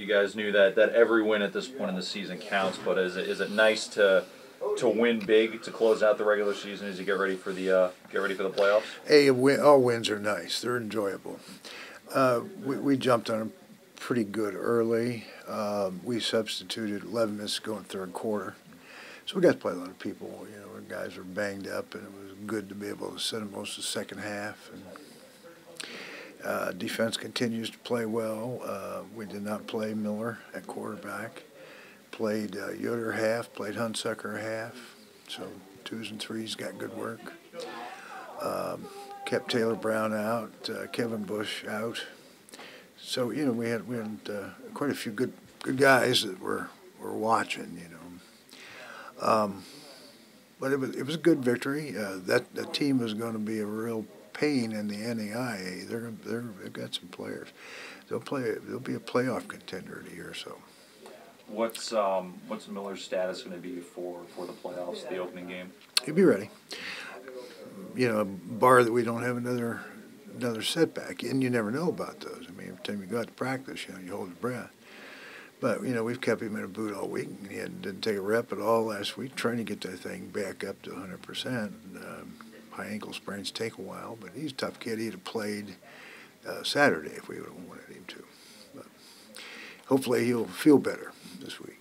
You guys knew that every win at this point in the season counts, but is it nice to win big to close out the regular season as you get ready for the playoffs? Hey, all wins are nice. They're enjoyable. We jumped on them pretty good early. We substituted 11 minutes ago in third quarter. So we got to play a lot of people. You know, our guys were banged up, and it was good to be able to sit them most of the second half. And defense continues to play well. We did not play Miller at quarterback. Played Yoder half, played Hunsucker half. So 2s and 3s got good work. Kept Taylor Brown out, Kevin Bush out. So, you know, we had quite a few good guys that were watching, you know. But it was a good victory. That team is going to be a real pain in the NAIA. They've got some players. They'll be a playoff contender in a year or so. What's Miller's status going to be for the playoffs, the opening game? He'll be ready. You know, bar that we don't have another setback, and you never know about those. I mean, every time you go out to practice, you know, you hold your breath. But, you know, we've kept him in a boot all week, and he didn't take a rep at all last week, trying to get that thing back up to 100%. High ankle sprains take a while, but he's a tough kid. He'd have played Saturday if we would have wanted him to. But hopefully he'll feel better this week.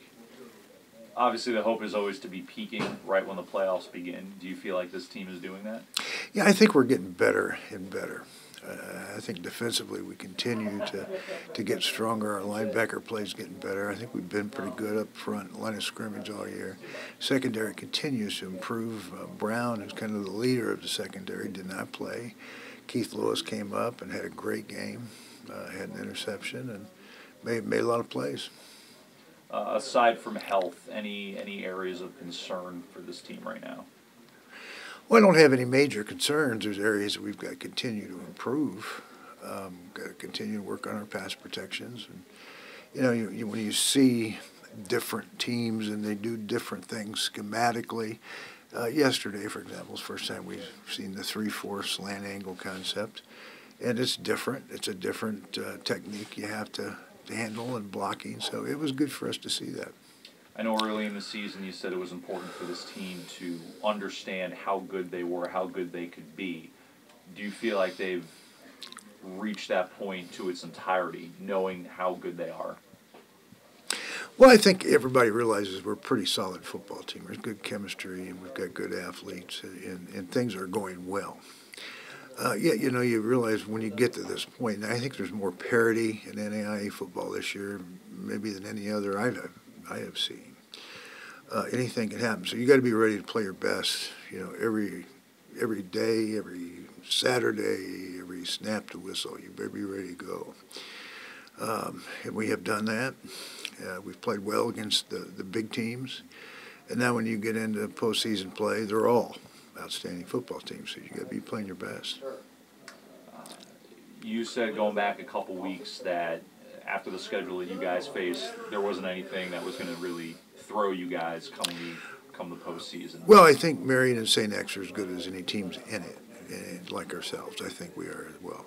Obviously, the hope is always to be peaking right when the playoffs begin. Do you feel like this team is doing that? Yeah, I think we're getting better and better. I think defensively we continue to get stronger. Our linebacker play is getting better. I think we've been pretty good up front, line of scrimmage all year. Secondary continues to improve. Brown, who's kind of the leader of the secondary, did not play. Keith Lewis came up and had a great game, had an interception, and made a lot of plays. Aside from health, any areas of concern for this team right now? Well, I don't have any major concerns. There's areas that we've got to continue to improve. Got to continue to work on our pass protections. And, you know, when you see different teams and they do different things schematically, yesterday, for example, is the first time we've seen the 3-4 slant angle concept. And it's different. It's a different technique you have to handle and blocking. So it was good for us to see that. I know early in the season you said it was important for this team to understand how good they were, how good they could be. Do you feel like they've reached that point to its entirety, knowing how good they are? Well, I think everybody realizes we're a pretty solid football team. There's good chemistry, and we've got good athletes, and things are going well. Yeah, you know, you realize when you get to this point, and I think there's more parity in NAIA football this year, maybe than any other I have seen. Anything can happen, so you got to be ready to play your best. You know, every day, every Saturday, every snap to whistle, you better be ready to go. And we have done that. We've played well against the big teams, and now when you get into postseason play, they're all outstanding football teams. So you got to be playing your best. You said going back a couple weeks that after the schedule that you guys faced, there wasn't anything that was going to really throw you guys come the postseason. Well, I think Marion and St. X are as good as any teams in it, and like ourselves. I think we are as well.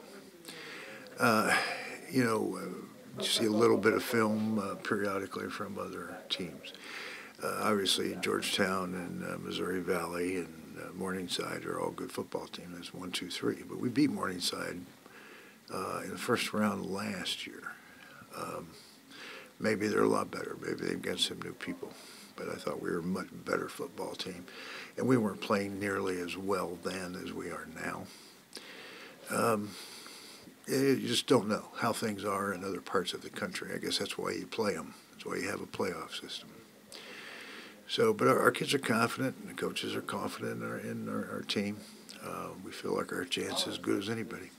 You know, you see a little bit of film periodically from other teams. Obviously, Georgetown and Missouri Valley and Morningside are all good football teams. That's 1, 2, 3. But we beat Morningside in the first round last year. Maybe they're a lot better. Maybe they've got some new people. But I thought we were a much better football team. And we weren't playing nearly as well then as we are now. You just don't know how things are in other parts of the country. I guess that's why you play them. That's why you have a playoff system. So, but our kids are confident, and the coaches are confident in our team. We feel like our chance is as good as anybody.